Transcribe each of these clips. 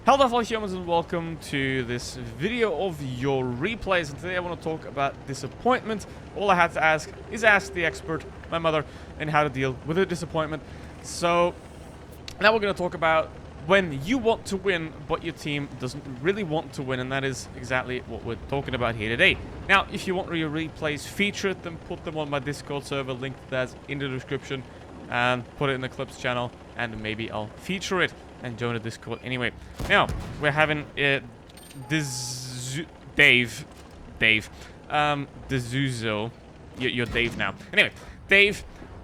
Hello fellow humans and welcome to this video of your replays, and today I want to talk about disappointment. All I had to ask is ask the expert, my mother, in how to deal with a disappointment. So now we're going to talk about when you want to win but your team doesn't really want to win, and that is exactly what we're talking about here today. Now if you want your replays featured, then put them on my Discord server, link to that in the description, and put it in the clips channel, and maybe I'll feature it and join the Discord anyway. Now we're having this Dave, Dezuzo. You're Dave now. Anyway, Dave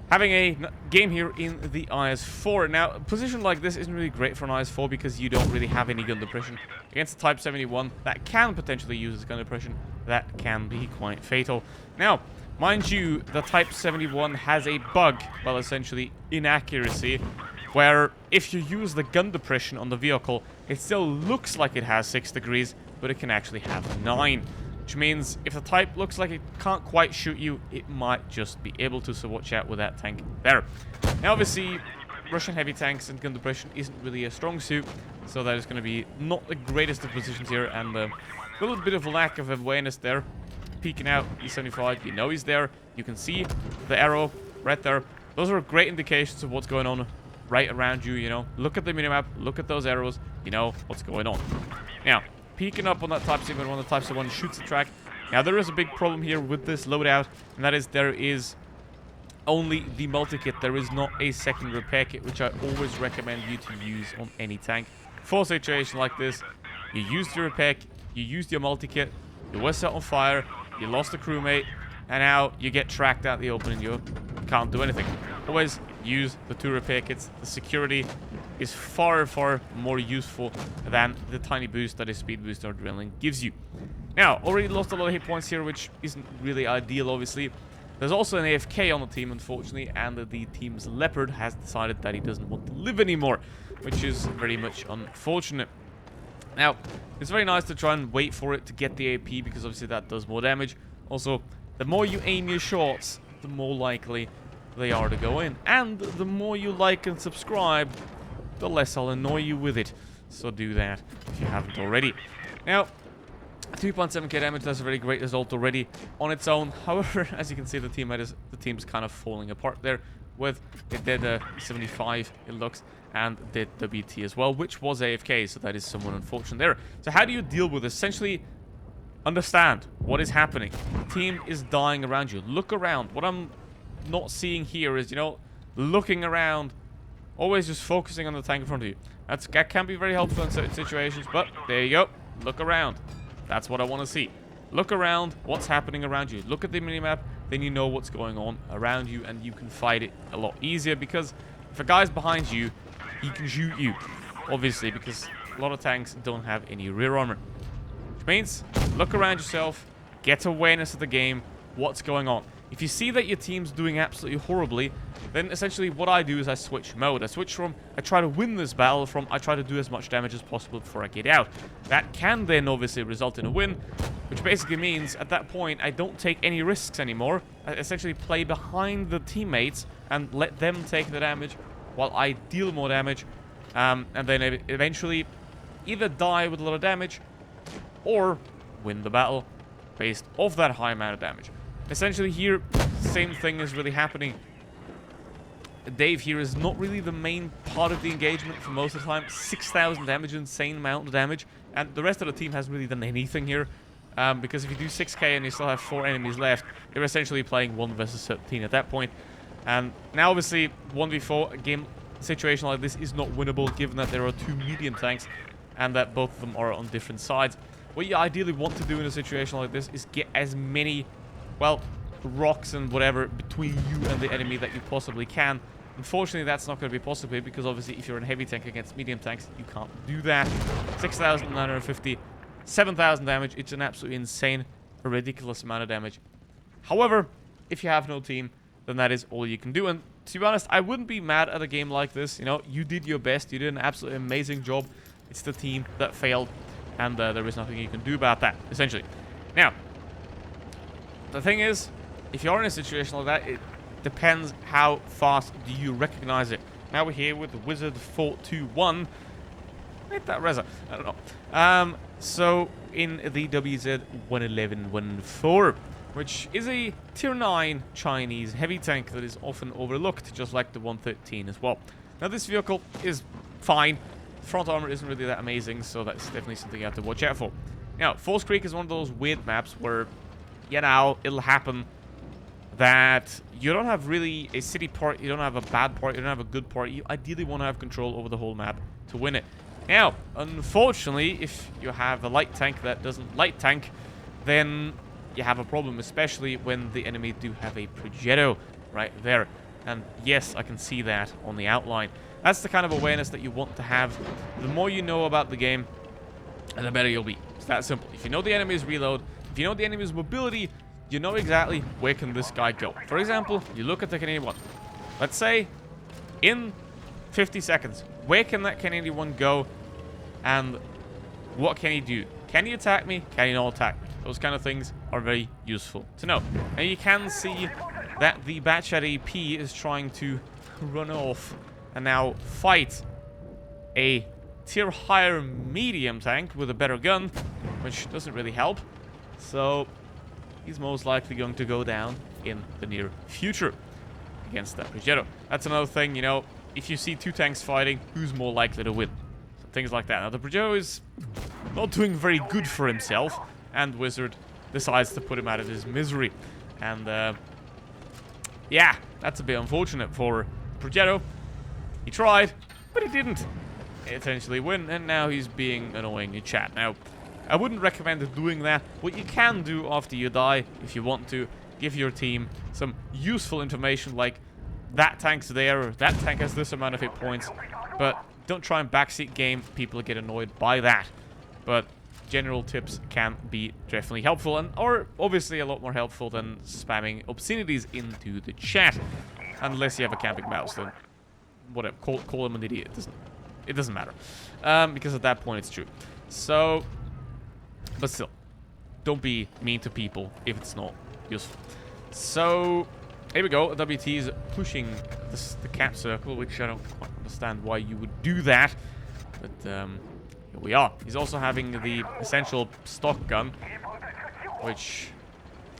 having a game here in the IS-4. Now, a position like this isn't really great for an IS-4 because you don't really have any gun depression. Against the Type 71, that can potentially use as gun depression. That can be quite fatal. Now, mind you, the Type 71 has a bug, well, essentially inaccuracy, where if you use the gun depression on the vehicle, it still looks like it has 6 degrees, but it can actually have 9. Which means if the Type looks like it can't quite shoot you, it might just be able to, so watch out with that tank there. Now obviously, Russian heavy tanks and gun depression isn't really a strong suit, so that is going to be not the greatest of positions here, and a little bit of lack of awareness there. Peeking out, E75, you know he's there. You can see the arrow right there. Those are great indications of what's going on right around you, you know. Look at the minimap, look at those arrows, you know what's going on. Now, peeking up on that Type 71, the Type 71 shoots the track. Now, there is a big problem here with this loadout, and that is there is only the multi-kit. There is not a second repair kit, which I always recommend you to use on any tank. For a situation like this, you used your repair kit, you used your multi-kit, you were set on fire, you lost a crewmate, and now you get tracked out the open and you can't do anything. Always use the 2 repair kits. The security is far, far more useful than the tiny boost that a speed boost or adrenaline gives you. Now, already lost a lot of hit points here, which isn't really ideal, obviously. There's also an AFK on the team, unfortunately, and the team's Leopard has decided that he doesn't want to live anymore, which is very much unfortunate. Now, it's very nice to try and wait for it to get the AP, because obviously that does more damage. Also, the more you aim your shots, the more likely they are to go in. And the more you like and subscribe, the less I'll annoy you with it. So do that if you haven't already. Now, 2.7k damage, that's a very great result already on its own. However, as you can see, the team's kind of falling apart there. With it did 75, it looks, and did WT as well, which was AFK, so that is somewhat unfortunate there. So how do you deal with this? Essentially, understand what is happening. The team is dying around you. Look around. What I'm not seeing here is, you know, looking around, always just focusing on the tank in front of you. That can be very helpful in certain situations, but there you go. Look around. That's what I want to see. Look around, what's happening around you. Look at the minimap, then you know what's going on around you, and you can fight it a lot easier, because if a guy's behind you, he can shoot you, obviously, because a lot of tanks don't have any rear armor. Which means, look around yourself, get awareness of the game, what's going on. If you see that your team's doing absolutely horribly, then essentially what I do is I switch mode. I switch from, I try to win this battle, from I try to do as much damage as possible before I get out. That can then obviously result in a win, which basically means at that point I don't take any risks anymore. I essentially play behind the teammates and let them take the damage while I deal more damage, and then eventually either die with a lot of damage or win the battle based off that high amount of damage. Essentially here, same thing is really happening. Dave here is not really the main part of the engagement for most of the time. 6,000 damage, insane amount of damage. And the rest of the team hasn't really done anything here. Because if you do 6k and you still have 4 enemies left, you're essentially playing 1 versus 13 at that point. And now obviously 1v4, a game situation like this is not winnable, given that there are 2 medium tanks and that both of them are on different sides. What you ideally want to do in a situation like this is get as many, well, rocks and whatever between you and the enemy that you possibly can. Unfortunately, that's not going to be possible, because obviously if you're in a heavy tank against medium tanks, you can't do that. 6,950, 7,000 damage. It's an absolutely insane, a ridiculous amount of damage. However, if you have no team, then that is all you can do. And to be honest, I wouldn't be mad at a game like this. You know, you did your best. You did an absolutely amazing job. It's the team that failed, and there is nothing you can do about that, essentially. Now, the thing is, if you're in a situation like that, it depends how fast do you recognize it. Now we're here with the Wizard 421. Hit that Reza. I don't know. So in the WZ-111-14, which is a tier 9 Chinese heavy tank that is often overlooked, just like the 113 as well. Now this vehicle is fine. Front armor isn't really that amazing, so that's definitely something you have to watch out for. Now, False Creek is one of those weird maps where, you know, it'll happen that you don't have really a city part, you don't have a bad part, you don't have a good part. You ideally want to have control over the whole map to win it. Now, unfortunately, if you have a light tank that doesn't light tank, then you have a problem, especially when the enemy do have a Progetto right there. And yes, I can see that on the outline. That's the kind of awareness that you want to have. The more you know about the game, the better you'll be. It's that simple. If you know the enemy's reload, if you know the enemy's mobility, you know exactly where can this guy go. For example, you look at the Canadian one. Let's say in 50 seconds, where can that Canadian one go and what can he do? Can he attack me? Can he not attack me? Those kind of things are very useful to know. And you can see that the Batchat AP is trying to run off and now fight a tier higher medium tank with a better gun, which doesn't really help. So he's most likely going to go down in the near future against that Progetto. That's another thing, you know, if you see two tanks fighting, who's more likely to win? So things like that. Now the Progetto is not doing very good for himself, and Wizard decides to put him out of his misery. And yeah, that's a bit unfortunate for Progetto. He tried, but he didn't essentially win, and now he's being annoying in chat. Now, I wouldn't recommend doing that. What you can do after you die, if you want to, give your team some useful information like that tank's there, or that tank has this amount of hit points, but don't try and backseat game. People get annoyed by that. But general tips can be definitely helpful, and are obviously a lot more helpful than spamming obscenities into the chat. Unless you have a camping mouse, then whatever, call him an idiot. It doesn't matter, because at that point it's true. So, but still, don't be mean to people if it's not useful. So here we go. WT is pushing the cap circle, which I don't quite understand why you would do that, but here we are. He's also having the essential stock gun, which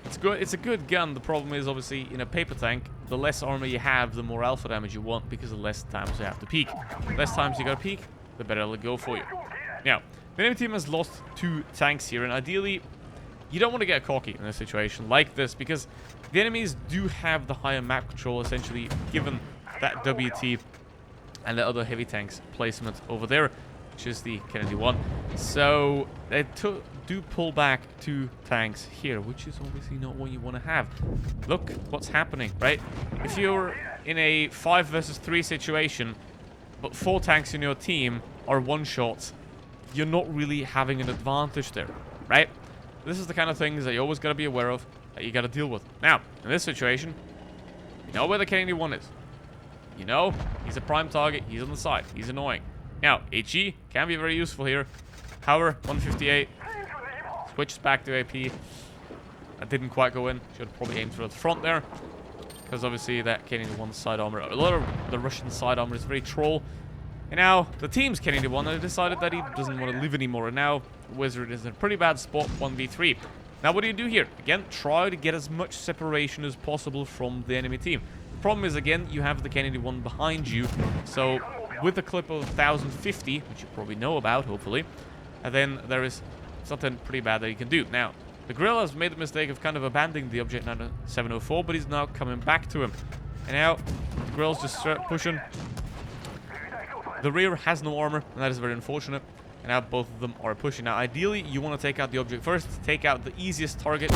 it's good. It's a good gun. The problem is obviously in a paper tank, the less armor you have, the more alpha damage you want, because the less times you have to peek. The less times you gotta peek, the better it'll go for you. Now, the enemy team has lost 2 tanks here, and ideally, you don't want to get cocky in a situation like this, because the enemies do have the higher map control, essentially, given that WT and the other heavy tanks placement over there, which is the Kennedy one. So they do pull back 2 tanks here, which is obviously not what you want to have. Look what's happening, right? If you're in a 5 versus 3 situation, but 4 tanks in your team are one-shots, you're not really having an advantage there, right? This is the kind of things that you always got to be aware of, that you got to deal with. Now, in this situation, you know where the Kennedy one is. You know, he's a prime target, he's on the side, he's annoying. Now, HE can be very useful here. However, 158 switches back to AP. That didn't quite go in. Should have probably aimed for the front there, because obviously that Kennedy one side armor, a lot of the Russian side armor is very troll. And now the team's Kennedy one has decided that he doesn't want to live anymore, and now Wizard is in a pretty bad spot, 1v3. Now what do you do here? Again, try to get as much separation as possible from the enemy team. The problem is, again, you have the Kennedy one behind you, so with a clip of 1050, which you probably know about, hopefully, and then there is something pretty bad that you can do. Now, the Grill has made the mistake of kind of abandoning the Object 704, but he's now coming back to him. And now, the Grill's just pushing. The rear has no armor, and that is very unfortunate. And now both of them are pushing. Now, ideally, you want to take out the object first, take out the easiest target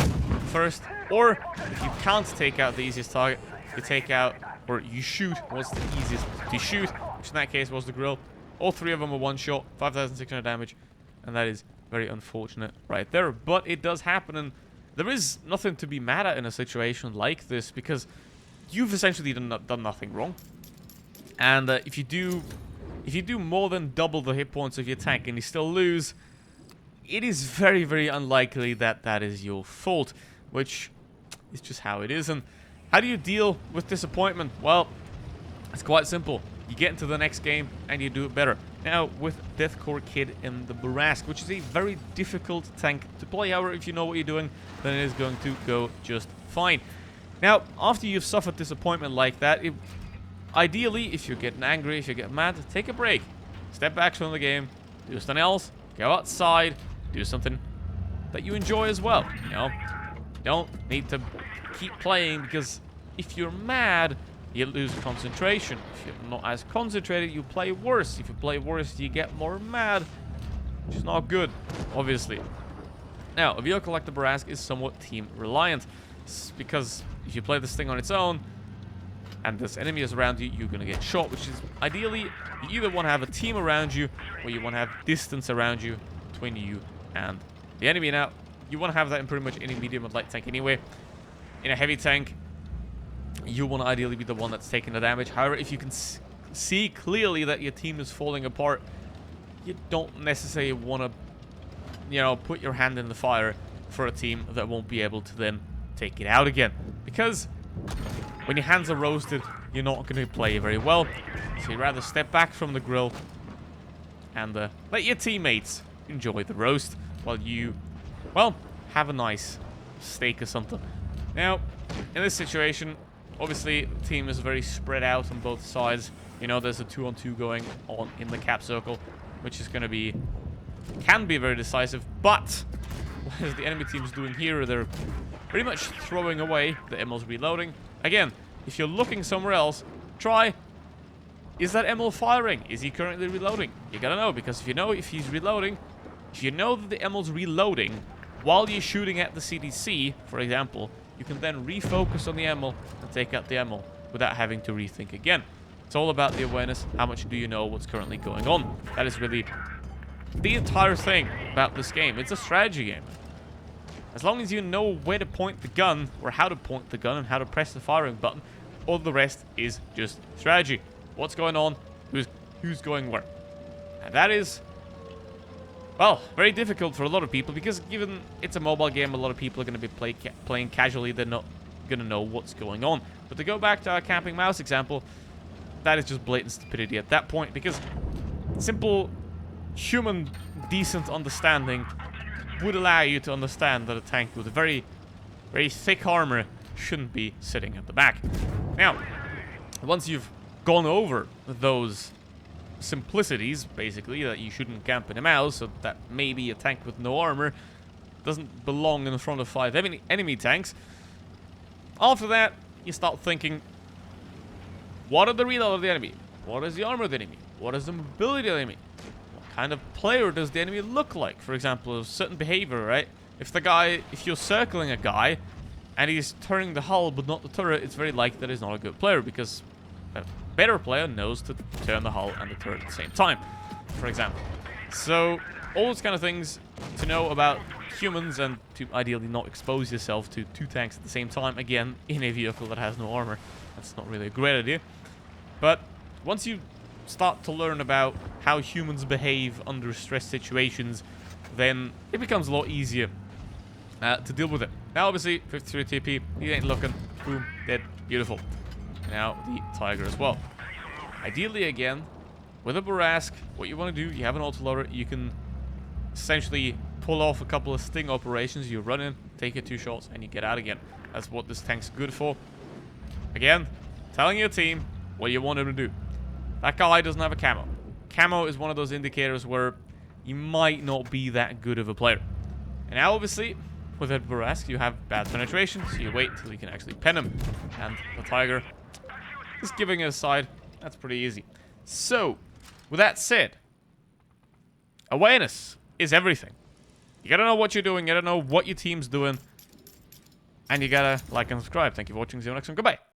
first, or if you can't take out the easiest target, you take out, or you shoot what's the easiest to shoot, which in that case was the Grill. All 3 of them are one shot, 5,600 damage, and that is very unfortunate right there. But it does happen, and there is nothing to be mad at in a situation like this, because you've essentially done nothing wrong. And if you do more than double the hit points of your tank and you still lose, it is very, very unlikely that that is your fault, which is just how it is. And how do you deal with disappointment? Well, it's quite simple. You get into the next game and you do it better. now with Deathcore Kid in the Borask, which is a very difficult tank to play. However, if you know what you're doing, then it is going to go just fine. Now, after you've suffered disappointment like that, ideally, if you're getting angry, if you get mad, take a break. Step back from the game, do something else, go outside, do something that you enjoy as well. You know, you don't need to keep playing, because if you're mad, you lose concentration. If you're not as concentrated, you play worse. If you play worse, you get more mad, which is not good, obviously. Now, a vehicle like the Borask is somewhat team reliant, because if you play this thing on its own and there's enemies around you, you're going to get shot, which is ideally, you either want to have a team around you or you want to have distance around you between you and the enemy. Now, you want to have that in pretty much any medium and light tank anyway. In a heavy tank, you want to ideally be the one that's taking the damage. However, if you can see clearly that your team is falling apart, you don't necessarily want to, you know, put your hand in the fire for a team that won't be able to then take it out again. Because when your hands are roasted, you're not going to play very well. So you'd rather step back from the grill and let your teammates enjoy the roast while you, well, have a nice steak or something. Now, in this situation, obviously, the team is very spread out on both sides. You know, there's a 2-on-2 going on in the cap circle, which is going to be, can be very decisive. But what the enemy team is doing here, they're pretty much throwing away the Emil's reloading. Again, if you're looking somewhere else, try, is that Emil firing? Is he currently reloading? You gotta know, because if you know if he's reloading, if you know that the Emil's reloading while you're shooting at the CDC, for example, you can then refocus on the Emil and take out the Emil without having to rethink again. It's all about the awareness. How much do you know what's currently going on? That is really the entire thing about this game. It's a strategy game. As long as you know where to point the gun, or how to point the gun, and how to press the firing button, all the rest is just strategy. What's going on? Who's going where? And that is, well, very difficult for a lot of people, because given it's a mobile game, a lot of people are going to be playing casually. They're not going to know what's going on. But to go back to our camping mouse example, that is just blatant stupidity at that point, because simple human decent understanding would allow you to understand that a tank with a very, very thick armor shouldn't be sitting at the back. Now, once you've gone over those simplicities, basically, that you shouldn't camp in a mouse, so that maybe a tank with no armor doesn't belong in front of 5 enemy tanks, after that, you start thinking, what are the reload of the enemy? What is the armor of the enemy? What is the mobility of the enemy? What kind of player does the enemy look like? For example, a certain behavior, right? If you're circling a guy and he's turning the hull but not the turret, it's very likely that he's not a good player, because a better player knows to turn the hull and the turret at the same time, for example. So, all those kind of things to know about humans, and to ideally not expose yourself to 2 tanks at the same time, again, in a vehicle that has no armor. That's not really a great idea. But once you start to learn about how humans behave under stress situations, then it becomes a lot easier to deal with it. Now, obviously, 53 TP, he ain't looking. Boom, dead. Beautiful. Now, the Tiger as well. Ideally, again, with a Borask, what you want to do, you have an autoloader, you can essentially pull off a couple of sting operations. You run in, take your 2 shots, and you get out again. That's what this tank's good for. Again, telling your team what you want him to do. That guy doesn't have a camo. Camo is one of those indicators where you might not be that good of a player. And now, obviously, with a Borask, you have bad penetration, so you wait till you can actually pen him. And the Tiger is giving it a side. That's pretty easy. So, with that said, awareness is everything. You gotta know what you're doing, you gotta know what your team's doing, and you gotta like and subscribe. Thank you for watching. See you next one. Goodbye.